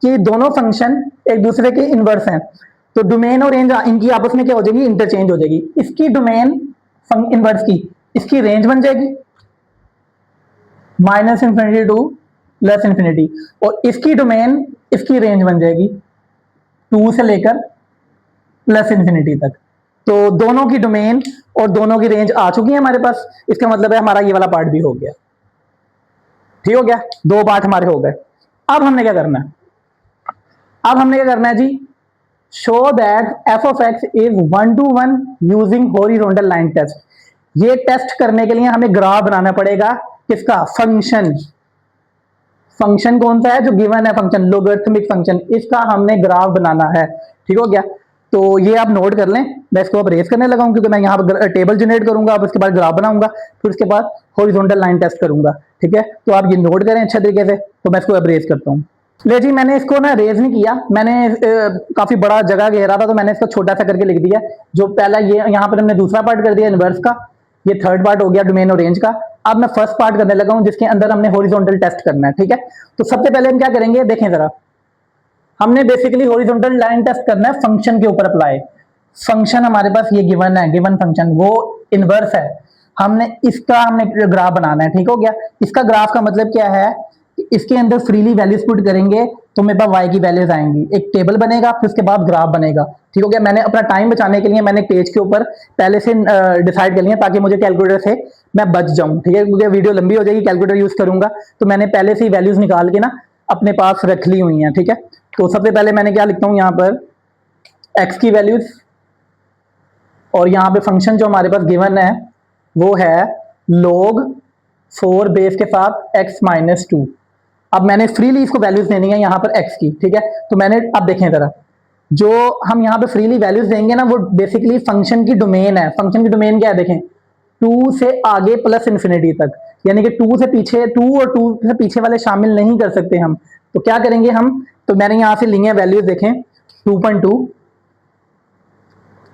कि दोनों फंक्शन एक दूसरे के इनवर्स हैं, तो डोमेन और रेंज इनकी आपस में क्या हो जाएगी, इंटरचेंज हो जाएगी। इसकी डोमेन इनवर्स की, इसकी रेंज बन जाएगी minus infinity two plus infinity, और इसकी डोमेन, इसकी रेंज बन जाएगी 2 से लेकर प्लस इंफिनिटी तक। तो दोनों की डोमेन और दोनों की रेंज आ चुकी है हमारे पास। इसका मतलब है हमारा ये वाला पार्ट भी हो गया। ठीक हो गया, 2 पार्ट हमारे हो गए। अब हमने क्या करना है, अब हमने क्या करना है जी, show that F of x is 1:1 using horizontal line test. ये टेस्ट करने के लिए हमें ग्राफ बनाना पड़ेगा, किसका, फंक्शन। फंक्शन कौन सा है जो गिवन है, फंक्शन लोगरिथमिक फंक्शन, इसका हमने ग्राफ बनाना है। ठीक हो गया। तो ये आप नोट कर लें, मैं इसको अब रेस करने लगा हूं क्योंकि मैं यहाँ पर टेबल जनरेट करूंगा, अब उसके बाद ग्राफ बनाऊंगा, फिर उसके बाद हॉरिजॉन्टल लाइन टेस्ट करूंगा। ठीक है, तो आप ये नोट करें अच्छे तरीके से। तो मैं इसको अब रेस करता हूँ। ले जी, मैंने इसको ना रेज नहीं किया, मैंने काफी बड़ा जगह घेरा था तो मैंने इसको छोटा सा करके लिख दिया। जो पहला ये यहाँ पर हमने दूसरा पार्ट कर दिया इनवर्स का, ये थर्ड पार्ट हो गया डोमेन और रेंज का। अब मैं फर्स्ट पार्ट करने लगा हूं जिसके अंदर हमने हॉरिजॉन्टल टेस्ट करना है। ठीक है, तो सबसे पहले हम क्या करेंगे, देखें जरा, हमने बेसिकली हॉरिजॉन्टल लाइन टेस्ट करना है फंक्शन के ऊपर अप्लाई। फंक्शन हमारे पास ये गिवन है, गिवन फंक्शन वो इनवर्स है, हमने ग्राफ बनाना है। ठीक हो गया। इसका ग्राफ का मतलब क्या है कि इसके अंदर फ्रीली वैल्यूज पुट करेंगे तो मेरे पास y की वैल्यूज आएंगी, एक टेबल बनेगा, फिर उसके बाद ग्राफ बनेगा। ठीक हो गया। मैंने अपना टाइम बचाने के लिए मैंने पेज के ऊपर पहले से डिसाइड कर लिया ताकि मुझे कैलकुलेटर से मैं बच जाऊं। ठीक है, क्योंकि वीडियो लंबी हो जाएगी, कैलकुलेटर यूज करूंगा, तो मैंने पहले से ही वैल्यूज निकाल के ना अपने पास रख ली हुई हैं। ठीक है, तो सबसे पहले मैंने क्या लिखता हूँ यहाँ पर x की वैल्यूज, और यहाँ पे फंक्शन जो हमारे पास गिवन है वो है log 4 बेस के साथ x माइनस 2। अब मैंने फ्रीली इसको वैल्यूज देनी है यहाँ पर x की। ठीक है, तो मैंने अब देखें जरा, जो हम यहाँ पे फ्रीली वैल्यूज देंगे ना वो बेसिकली फंक्शन की डोमेन है। फंक्शन की डोमेन क्या है देखें, 2 से आगे प्लस इन्फिनिटी तक, यानी कि 2 से पीछे, 2 और 2 से पीछे वाले शामिल नहीं कर सकते हम। तो क्या करेंगे हम, तो मैंने यहाँ से ली है वैल्यूज देखें, 2.2,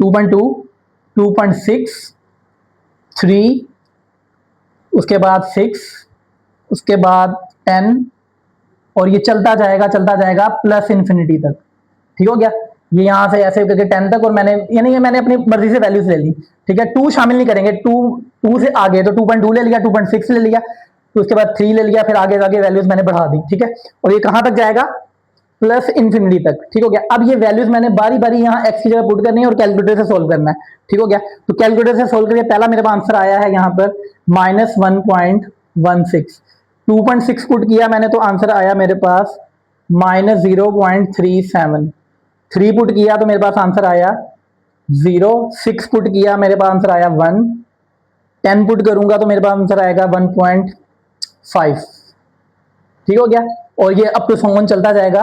2.2, 2.6, 3, उसके बाद 6, उसके बाद 10, और ये चलता जाएगा प्लस इन्फिनिटी तक। ठीक हो गया। ये यहाँ से ऐसे करके 10 तक, और मैंने यानी कि मैंने अपनी मर्जी से वैल्यूज ले ली। ठीक है, 2 शामिल नहीं करेंगे, 2 से आगे तो 2.2 ले लिया, 2.6 ले लिया, तो उसके बाद 3 ले लिया, फिर आगे आगे वैल्यूज मैंने बढ़ा दी। ठीक है, और ये कहाँ तक जाएगा, प्लस इन्फिनिटी तक। ठीक हो गया। अब ये वैल्यूज मैंने बारी बारी यहाँ एक्स की जगह पुट करनी है और कैलकुलेटर से सोल्व करना है। ठीक हो गया। तो कैलकुलेटर से सोल्व करके पहला मेरे पास आंसर आया है यहाँ पर -1.16। 2.6 पुट किया मैंने तो आंसर आया मेरे पास -0.37। 3 पुट किया तो मेरे पास आंसर आया 0। 6 पुट किया मेरे पास आंसर आया 1। 10 पुट करूंगा तो मेरे पास आंसर आएगा 1.5। ठीक हो गया। और ये अप टू सोन चलता जाएगा,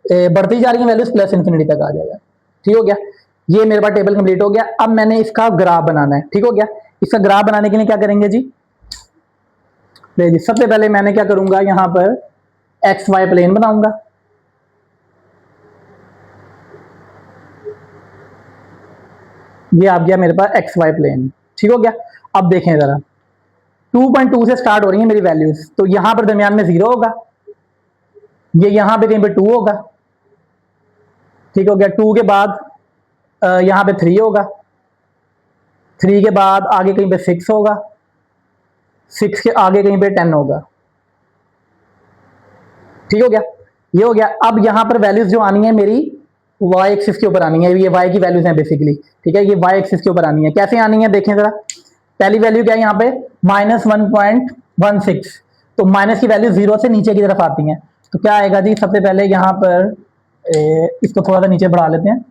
बढ़ती जा रही है वैल्यूज, प्लस इन्फिनिटी तक आ जाएगा। ठीक हो गया। ये मेरे पास टेबल कंप्लीट हो गया। अब मैंने इसका ग्राफ बनाना है। ठीक हो गया। इसका ग्राफ बनाने के लिए क्या करेंगे जी, जी सबसे पहले मैंने क्या करूंगा, यहां पर एक्स वाई प्लेन बनाऊंगा। ये आ गया मेरे पास एक्स वाई प्लेन। ठीक हो गया। अब देखें जरा, 2.2 से स्टार्ट हो रही है मेरी वैल्यूज, तो यहां पर दरमियान में 0 होगा, ये यहां पे कहीं पे 2 होगा। ठीक हो गया। 2 के बाद यहां पे 3 होगा, 3 के बाद आगे कहीं पे 6 होगा, 6 के आगे कहीं पे 10 होगा। ठीक हो गया। ये हो गया। अब यहां पर वैल्यूज जो आनी है मेरी y एक्सिस के ऊपर आनी है, ये y की वैल्यूज हैं बेसिकली। ठीक है, ये y एक्सिस के ऊपर आनी है। कैसे आनी है देखें जरा, पहली वैल्यू क्या है यहाँ पे -1.16, तो माइनस की वैल्यू 0 से नीचे की तरफ आती है। तो क्या आएगा जी, सबसे पहले यहाँ पर इसको थोड़ा सा नीचे बढ़ा लेते हैं,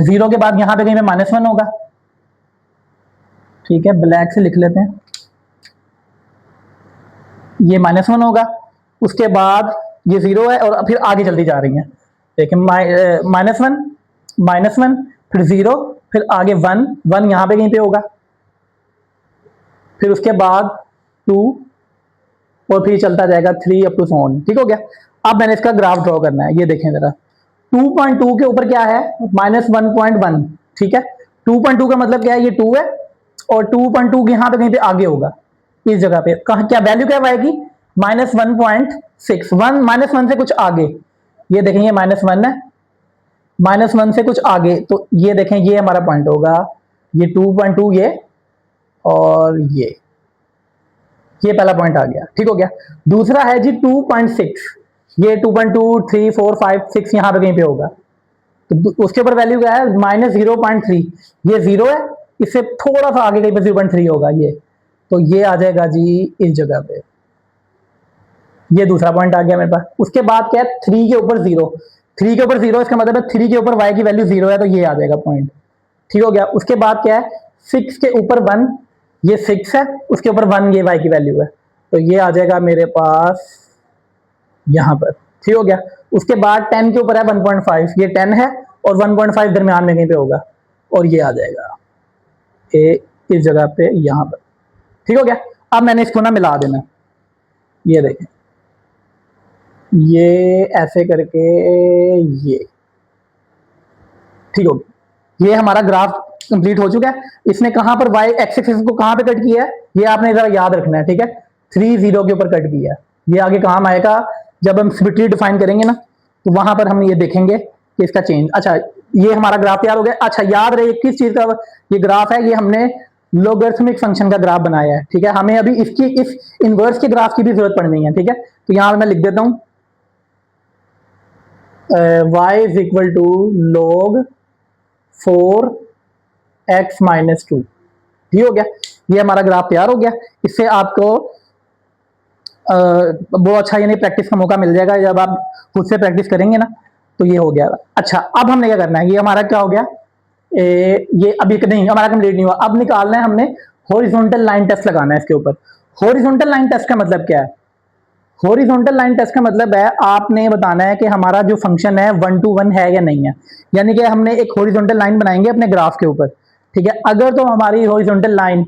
0 के बाद यहाँ पे कहीं पे -1 होगा। ठीक है, ब्लैक से लिख लेते हैं, ये -1 होगा। उसके बाद ये 0 है और फिर आगे चलती जा रही है। देखिए -1, फिर 0, फिर आगे 1 यहाँ पे कहीं पे होगा, फिर उसके बाद 2, और फिर चलता जाएगा 3 अप टू सोन। ठीक हो गया। अब मैंने इसका ग्राफ ड्रॉ करना है। ये देखें जरा, 2.2 के ऊपर क्या है, -1.1। ठीक है, 2.2 का मतलब क्या है, ये 2 है, और 2.2 यहाँ पे कहीं पे आगे होगा, इस जगह पे कहा क्या वैल्यू क्या आएगी, -1.6। -1 से कुछ आगे, ये देखें ये -1 है, -1 से कुछ आगे, तो ये देखें ये हमारा पॉइंट होगा, ये 2.2 ये, और ये पहला पॉइंट आ गया। ठीक हो गया। दूसरा है जी 2.6, ये 2.2, 3, 4, 5, 6 यहाँ पे कहीं पे होगा, तो उसके ऊपर वैल्यू क्या है, -0.3। ये 0 है, इससे थोड़ा सा आगे कहीं पे 0.3 होगा ये, तो ये आ जाएगा जी इस जगह पे। ये दूसरा पॉइंट आ गया मेरे पास। उसके बाद क्या है, 3 के ऊपर 0, 3 के ऊपर 0 इसका मतलब है 3 के ऊपर y की वैल्यू 0 है, तो ये आ जाएगा पॉइंट। ठीक हो गया। उसके बाद क्या है, 6 के ऊपर 1, ये 6 है, उसके ऊपर 1 ये y की वैल्यू है, तो ये आ जाएगा मेरे पास यहां पर। ठीक हो गया। उसके बाद 10 के ऊपर है 1.5, ये 10 है और 1.5 दरमियान में कहीं पे होगा, और ये आ जाएगा इस जगह पे यहां पर। ठीक हो गया। अब मैंने इसको ना मिला देना, ये देखें, ये ऐसे करके ये। ठीक हो गया। ये हमारा ग्राफ कंप्लीट हो चुका है। इसने कहां पर y एक्सिस को कहां पे कट किया है, ये आपने जरा याद रखना है। ठीक है, 3, 0 के ऊपर कट किया है। ये आगे काम आएगा जब हम सिमेट्री डिफाइन करेंगे ना, तो वहां पर हम ये देखेंगे कि इसका चेंज। अच्छा, ये हमारा ग्राफ तैयार हो गया। अच्छा याद रहे किस चीज का ये ग्राफ है, ये हमने लोगरिथमिक फंक्शन का ग्राफ बनाया है, ठीक है। हमें अभी इसकी इस इनवर्स के ग्राफ की भी जरूरत पड़नी है, ठीक है। तो यहां मैं लिख देता हूं y is equal to log 4x-2। ठीक हो गया, ये हमारा ग्राफ तैयार हो गया। इससे आपको बहुत अच्छा यानी प्रैक्टिस का मौका मिल जाएगा, जब आप खुद से प्रैक्टिस करेंगे ना तो ये हो गया। अच्छा अब हमने क्या करना है, ये हमारा क्या हो गया, ये अभी नहीं हमारा कंप्लीट नहीं हुआ। अब निकालना है हमने हॉरिजॉन्टल लाइन टेस्ट लगाना है इसके ऊपर। हॉरिजॉन्टल लाइन टेस्ट का मतलब क्या है, हॉरिजॉन्टल लाइन टेस्ट का मतलब है आपने बताना है कि हमारा जो फंक्शन है 1 to 1 है या नहीं है। यानी कि हमने एक हॉरिजॉन्टल लाइन बनाएंगे अपने ग्राफ के ऊपर, ठीक है। अगर तो हमारी हॉरिजॉन्टल लाइन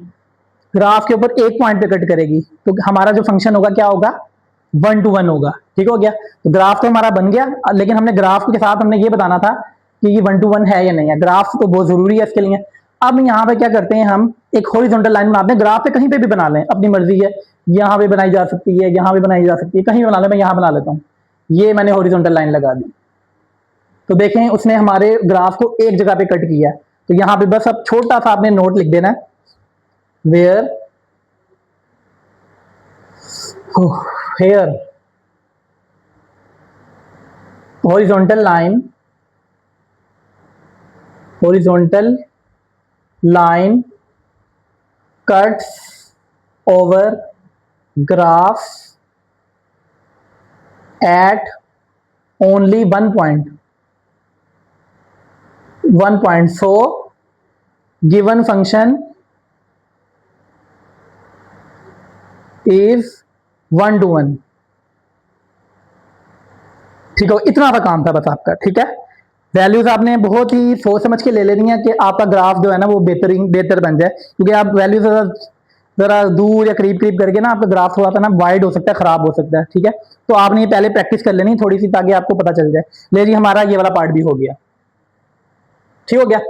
ग्राफ के ऊपर एक पॉइंट पे कट करेगी तो हमारा जो फंक्शन होगा क्या होगा, 1 to 1 होगा। ठीक हो गया, तो ग्राफ तो हमारा बन गया, लेकिन हमने ग्राफ के साथ हमने ये बताना था कि ये 1 to 1 है या नहीं है। ग्राफ तो बहुत जरूरी है इसके लिए। अब यहाँ पे क्या करते हैं, हम एक हॉरिजॉन्टल लाइन बनाते हैं। ग्राफ पे कहीं पे भी बना लें, अपनी मर्जी है, यहाँ पे बनाई जा सकती है, यहाँ पे बनाई जा सकती है, कहीं भी बना लें। मैं यहाँ बना लेता हूँ, ये मैंने हॉरिजॉन्टल लाइन लगा दी। तो देखें उसने हमारे ग्राफ को एक जगह पे कट किया। तो यहाँ पे बस अब छोटा सा आपने नोट लिख देना है, where here horizontal line cuts over graph at only one point, so given function is 1 to 1। ठीक है, इतना सा काम था बस आपका, ठीक है। वैल्यूज आपने बहुत ही सोच समझ के ले लेनी है कि आपका ग्राफ जो है ना वो बेहतर बन जाए, क्योंकि आप वैल्यूज जरा दूर या करीब करीब करके ना आपका ग्राफ थोड़ा सा ना वाइड हो सकता है, खराब हो सकता है, ठीक है। तो आपने ये पहले प्रैक्टिस कर लेनी थोड़ी सी, ताकि आपको पता चल जाए। ले जी, हमारा ये वाला पार्ट भी हो गया, ठीक हो गया।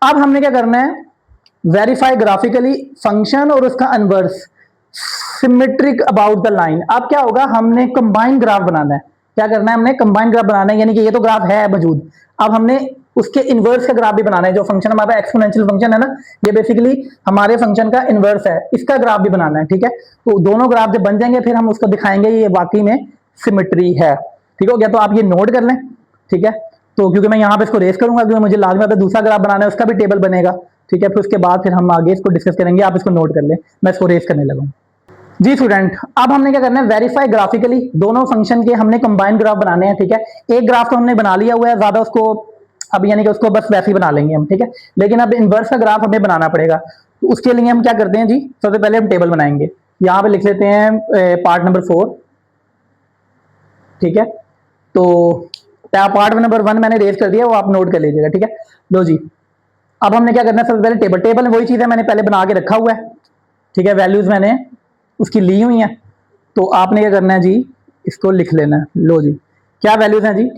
अब हमने क्या करना है, वेरीफाई ग्राफिकली फंक्शन और उसका inverse symmetric about the line. अब क्या होगा, हमने कंबाइंड ग्राफ बनाना है। क्या करना है, हमने कंबाइंड ग्राफ बनाना है, यानी कि ये तो ग्राफ है मौजूद, अब हमने उसके इनवर्स का ग्राफ भी बनाना है। जो फंक्शन हमारा एक्सपोनेंशियल फंक्शन है ना, ये बेसिकली हमारे फंक्शन का इनवर्स है, इसका ग्राफ भी बनाना है, ठीक है। तो दोनों ग्राफ जब बन जाएंगे फिर हम उसको दिखाएंगे ये वाकई में सिमेट्री है। ठीक हो गया, तो आप ये नोट कर लें, ठीक है। तो क्योंकि मैं यहाँ पे इसको रेस करूंगा, क्योंकि मुझे लाजमी आता है दूसरा ग्राफ बनाना है, उसका भी टेबल बनेगा, ठीक है। फिर उसके बाद फिर हम आगे इसको डिस्कस करेंगे, आप इसको नोट कर लें, मैं इसको रेस करने लगा। जी स्टूडेंट, अब हमने क्या करना है, वेरीफाई ग्राफिकली दोनों फंक्शन के हमने कंबाइंड ग्राफ बनाने हैं, ठीक है। एक ग्राफ तो हमने बना लिया हुआ है, ज्यादा उसको अब यानी कि उसको बस वैसे ही बना लेंगे हम, ठीक है। लेकिन अब इनवर्स का ग्राफ हमें बनाना पड़ेगा। तो उसके लिए हम क्या करते हैं जी, सबसे पहले हम टेबल बनाएंगे। यहाँ पे लिख लेते हैं पार्ट नंबर 4, ठीक है। तो पार्ट नंबर 1 मैंने रेस कर दिया, वो आप नोट कर लीजिएगा, ठीक है। लो जी, अब हमने क्या करना है, सबसे पहले टेबल वही चीज है मैंने पहले बना के रखा हुआ है, ठीक है। वैल्यूज मैंने उसकी ली हुई है, तो आपने क्या करना है जी, इसको लिख लेना है। लो जी, क्या वैल्यूज हैं जी,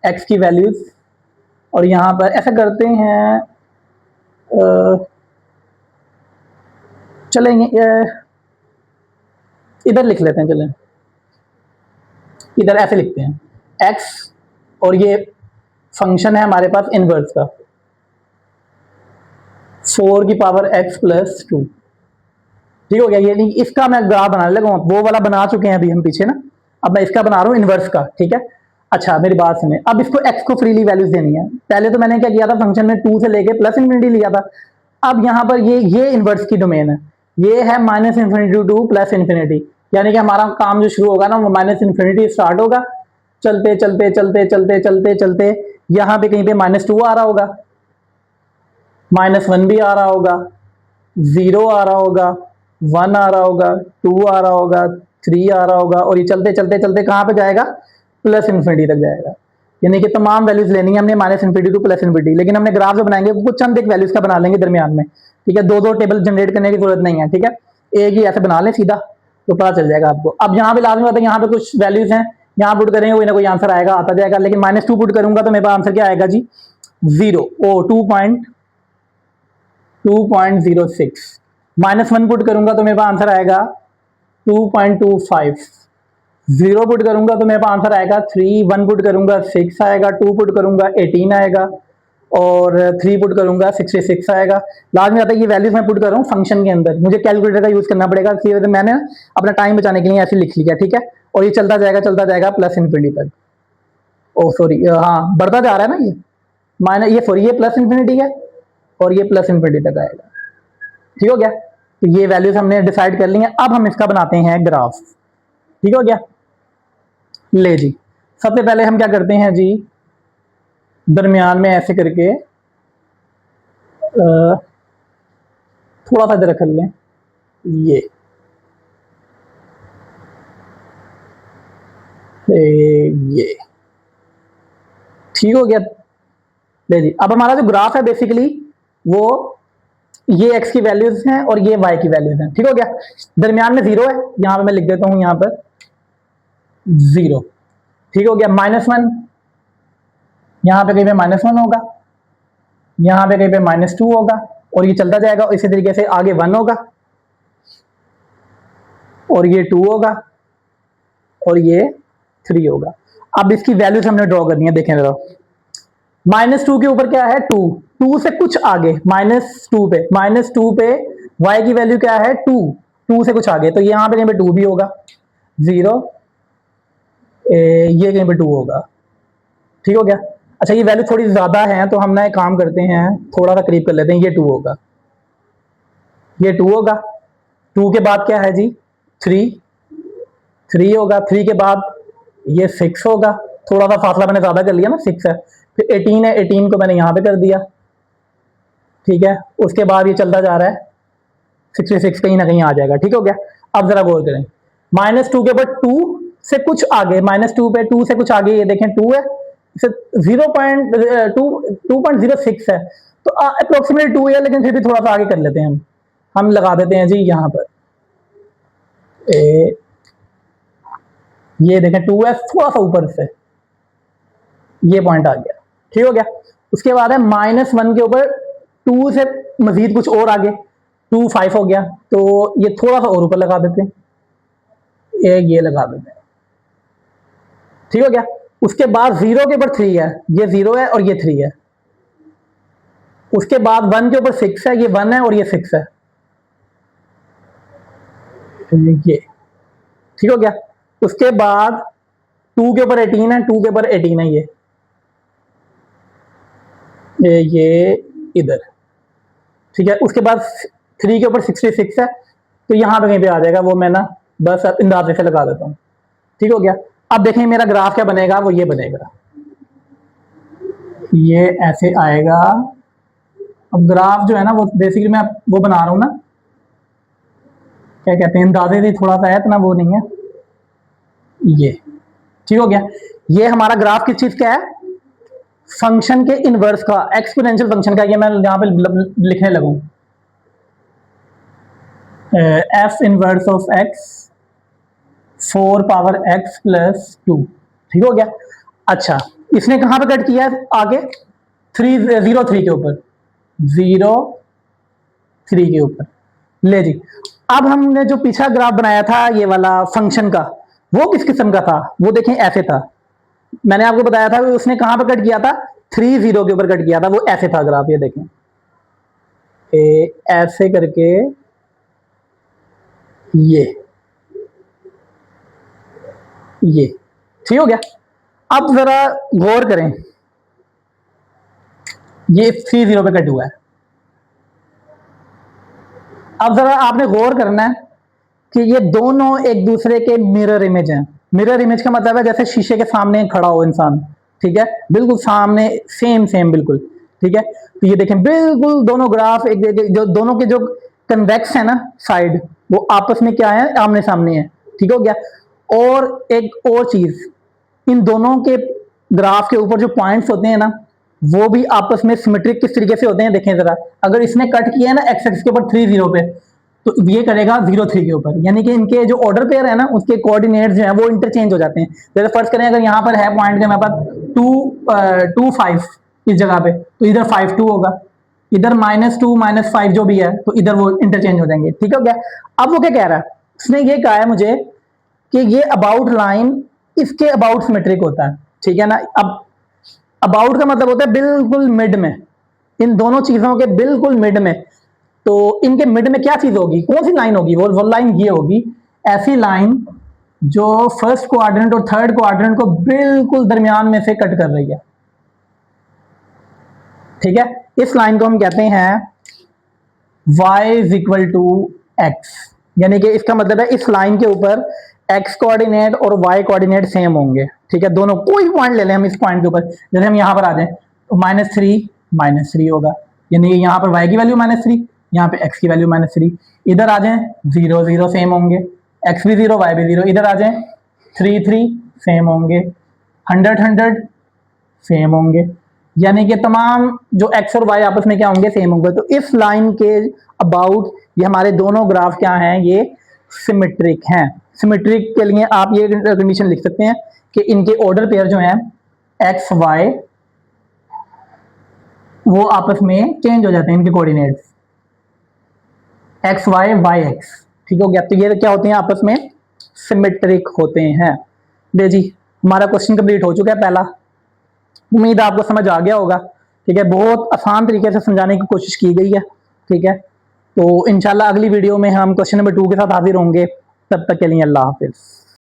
एक्स की वैल्यूज, और यहां पर ऐसा करते हैं, चलेंगे इधर लिख लेते हैं, चलें इधर ऐसे लिखते हैं, एक्स और ये फंक्शन है हमारे पास इनवर्स का 4 की पावर x प्लस 2। ठीक हो गया, ये नहीं, इसका मैं ग्राफ बनाने लगा, वो वाला बना चुके हैं अभी हम पीछे ना, अब मैं इसका बना रहा हूँ इनवर्स का, ठीक है। अच्छा मेरी बात सुने, अब इसको x को फ्रीली वैल्यूज देनी है। पहले तो मैंने क्या किया था, फंक्शन में 2 से लेके प्लस इन्फिनिटी लिया था। अब यहाँ पर ये इनवर्स की डोमेन है, ये है minus infinity two plus infinity, यानी कि हमारा काम जो शुरू होगा ना वो माइनस इन्फिनिटी स्टार्ट होगा, चलते चलते चलते चलते चलते चलते यहाँ पे कहीं पे -2 आ रहा होगा, -1 भी आ रहा होगा, 0 आ रहा होगा, 1 आ रहा होगा, 2 आ रहा होगा, 3 आ रहा होगा, और ये चलते चलते चलते कहाँ पे जाएगा, प्लस इन्फिनिटी तक जाएगा। यानी कि तमाम वैल्यूज लेनी है हमने minus infinity two plus infinity. लेकिन हमने ग्राफ जो बनाएंगे वो चंद एक वैल्यूज का बना लेंगे दरमियान में, ठीक है। दो टेबल जनरेट करने की जरूरत नहीं है, ठीक है। एक ही ऐसे बना लें सीधा, तो पता चल जाएगा आपको। अब यहाँ पे लाजमी बात है, यहाँ पे कुछ वैल्यूज हैं, यहाँ पुट करेंगे कोई ना कोई आंसर आएगा, आता जाएगा। लेकिन -2 पुट करूंगा तो मेरे पास आंसर क्या आएगा जी, 2.06। -1 पुट करूंगा तो मेरे पास आंसर आएगा 2.25। 0 पुट करूंगा तो मेरे पास आंसर आएगा 3, 1 पुट करूंगा 6 आएगा, 2 पुट करूंगा 18 आएगा, और 3 पुट करूंगा 66 आएगा। लास्ट में आता है ये वैल्यूज मैं पुट कर रहा हूँ फंक्शन के अंदर, मुझे कैलकुलेटर का यूज करना पड़ेगा, इसलिए तो मैंने अपना टाइम बचाने के लिए ऐसे लिख लिया, ठीक है। और ये चलता जाएगा प्लस इन्फिनिटी तक। ओ सॉरी, हाँ बढ़ता जा रहा है ना ये, माइनस ये सॉरी ये प्लस इन्फिनिटी है और ये प्लस इन्फिनिटी तक आएगा। ठीक हो गया, तो ये वैल्यूज हमने डिसाइड कर ली हैं। अब हम इसका बनाते हैं ग्राफ। ठीक हो गया, ले जी सबसे पहले हम क्या करते हैं जी, दरमियान में ऐसे करके थोड़ा सा इधर रख लें, ये ठीक हो गया। ले जी अब हमारा जो ग्राफ है बेसिकली वो ये x की वैल्यूज हैं और ये y की वैल्यूज हैं। ठीक हो गया, दरमियान में 0 है, यहां पे मैं लिख देता हूं, यहां पर 0। ठीक हो गया, -1 यहां पे कहीं पे -1 होगा, यहां पे कहीं पे -2 होगा, और ये चलता जाएगा। और इसी तरीके से आगे 1 होगा और ये 2 होगा और ये 3 होगा। अब इसकी वैल्यूज हमने ड्रॉ करनी है, देखें जरा। -2 के ऊपर क्या है 2, 2 से कुछ आगे -2 पे y की वैल्यू क्या है 2, 2 से कुछ आगे, तो यहाँ पे कहीं पे 2 भी होगा, 0 ये कहीं पे 2 होगा। ठीक हो गया, अच्छा ये वैल्यू थोड़ी ज्यादा है तो हम ना एक काम करते हैं, थोड़ा सा करीब कर लेते हैं, ये 2 होगा, ये 2 होगा। 2 के बाद क्या है जी 3 होगा, 3 के बाद ये 6 होगा, थोड़ा सा फासला मैंने ज्यादा कर लिया ना, 6 है। फिर 18 है, 18 को मैंने यहाँ पे कर दिया, ठीक है। उसके बाद ये चलता जा रहा है, 66 कहीं ना कहीं आ जाएगा। ठीक हो गया, अब जरा गौर करें, -2 के ऊपर 2 से कुछ आगे, -2 पे 2 से कुछ आगे ये देखें 2 है, इसे 2.06 है, तो अप्रोक्सीमेटली 2 है, लेकिन फिर भी थोड़ा सा आगे कर लेते हैं हम लगा देते हैं जी यहाँ पर ये देखें 2 है, थोड़ा सा ऊपर से ये पॉइंट आ गया। ठीक हो गया, उसके बाद है -1 के ऊपर 2 से मजीद कुछ और आगे 2 5 हो गया, तो ये थोड़ा सा और ऊपर लगा देते हैं, ये लगा देते हैं। ठीक हो गया, उसके बाद 0 के ऊपर 3 है, ये 0 है और ये 3 है। उसके बाद 1 के ऊपर 6 है, ये 1 है और ये 6 है, ये ठीक हो गया। उसके बाद 2 के ऊपर 18 है, 2 के ऊपर 18 है, ये इधर। ठीक है, उसके बाद 3 के ऊपर 66 है, तो यहां पे कहीं पे आ जाएगा, वो मैं ना बस अंदाजे से लगा देता हूं। ठीक हो गया, अब देखें मेरा ग्राफ क्या बनेगा, वो ये बनेगा, ये ऐसे आएगा। अब ग्राफ जो है ना वो बेसिकली मैं वो बना रहा हूं ना, क्या कहते हैं, अंदाजे से थोड़ा सा है, इतना वो नहीं है, ये ठीक हो गया। ये हमारा ग्राफ किस चीज का है, फंक्शन के इनवर्स का, एक्सपोनेंशियल फंक्शन का। ये मैं यहां पे लिखने लगूं, F inverse of x 4 power x plus 2। ठीक हो गया, अच्छा इसने कहां पे कट किया है आगे, 3 के ऊपर, 0 3 के ऊपर। ले जी, अब हमने जो पीछा ग्राफ बनाया था ये वाला फंक्शन का, वो किस किस्म का था, वो देखें ऐसे था। मैंने आपको बताया था उसने कहां पे कट किया था, 3 0 के ऊपर कट किया था, वो ऐसे था ग्राफ, ये देखें ऐसे करके, ये ठीक हो गया। अब जरा गौर करें, ये 3 0 पे कट हुआ है। अब जरा आपने गौर करना है कि ये दोनों एक दूसरे के मिरर इमेज हैं। मिरर इमेज का मतलब है जैसे शीशे के सामने खड़ा हो इंसान, ठीक है, बिल्कुल सामने, सेम बिल्कुल। ठीक है, तो ये देखें बिल्कुल दोनों ग्राफ एक जो दोनों के जो कन्वेक्स है ना साइड, वो आपस में क्या है, आमने सामने है। ठीक हो गया, और एक और चीज, इन दोनों के ग्राफ के ऊपर जो पॉइंट्स होते हैं ना, वो भी आपस में सिमेट्रिक किस तरीके से होते हैं, देखें जरा। अगर इसने कट किया है ना एक्स एक्स के ऊपर 3 0 पे, तो ये करेगा 0 3 के ऊपर, यानी कि इनके जो ऑर्डर पेयर है ना उसके कोऑर्डिनेट्स जो है वो इंटरचेंज हो जाते हैं। जैसे फर्स्ट करें, अगर यहाँ पर है पॉइंट के हमारे पास 2 5 इस जगह पे, तो इधर 5 2 होगा, इधर -2 -5 जो भी है, तो इधर वो इंटरचेंज हो जाएंगे। ठीक हो गया, अब वो क्या कह रहा है, उसने ये कहा है मुझे कि ये अबाउट लाइन इसके अबाउट सिमेट्रिक होता है। ठीक है ना, अब अबाउट का मतलब होता है बिल्कुल मिड में, इन दोनों चीजों के बिल्कुल मिड में। तो इनके मिड में क्या चीज होगी, कौन सी लाइन होगी, वो लाइन ये होगी, ऐसी लाइन जो फर्स्ट क्वाड्रेंट और थर्ड क्वाड्रेंट को बिल्कुल दरमियान में से कट कर रही है। ठीक है, इस लाइन को हम कहते हैं y is equal to x, यानी कि इसका मतलब है इस लाइन के ऊपर x कोऑर्डिनेट और y कोऑर्डिनेट सेम होंगे। ठीक है, दोनों कोई पॉइंट ले लें हम इस पॉइंट के ऊपर, जैसे हम यहां पर आ जाएं तो -3 होगा, यानी कि यहां पर y की वैल्यू -3, यहाँ पे x की वैल्यू -3। इधर आ जाएं 0 0 सेम होंगे, x भी 0 y भी 0। इधर आ जाएं 3 3 सेम होंगे, 100 100 सेम होंगे, यानी कि तमाम जो x और y आपस में क्या होंगे, सेम होंगे। तो इस लाइन के अबाउट ये हमारे दोनों ग्राफ क्या हैं, ये सिमेट्रिक हैं। सिमेट्रिक के लिए आप ये कंडीशन लिख सकते हैं कि इनके ऑर्डर पेयर जो हैं x y वो आपस में चेंज हो जाते हैं, इनके coordinates x y y x। ठीक हो गया, तो ये क्या होते हैं, आपस में सिमेट्रिक होते हैं। दे जी, हमारा क्वेश्चन कंप्लीट हो चुका है पहला, उम्मीद आपको समझ आ गया होगा। ठीक है, बहुत आसान तरीके से समझाने की कोशिश की गई है। ठीक है, तो इंशाल्लाह अगली वीडियो में हम क्वेश्चन नंबर 2 के साथ हाजिर होंगे। तब तक के लिए अल्लाह हाफिज।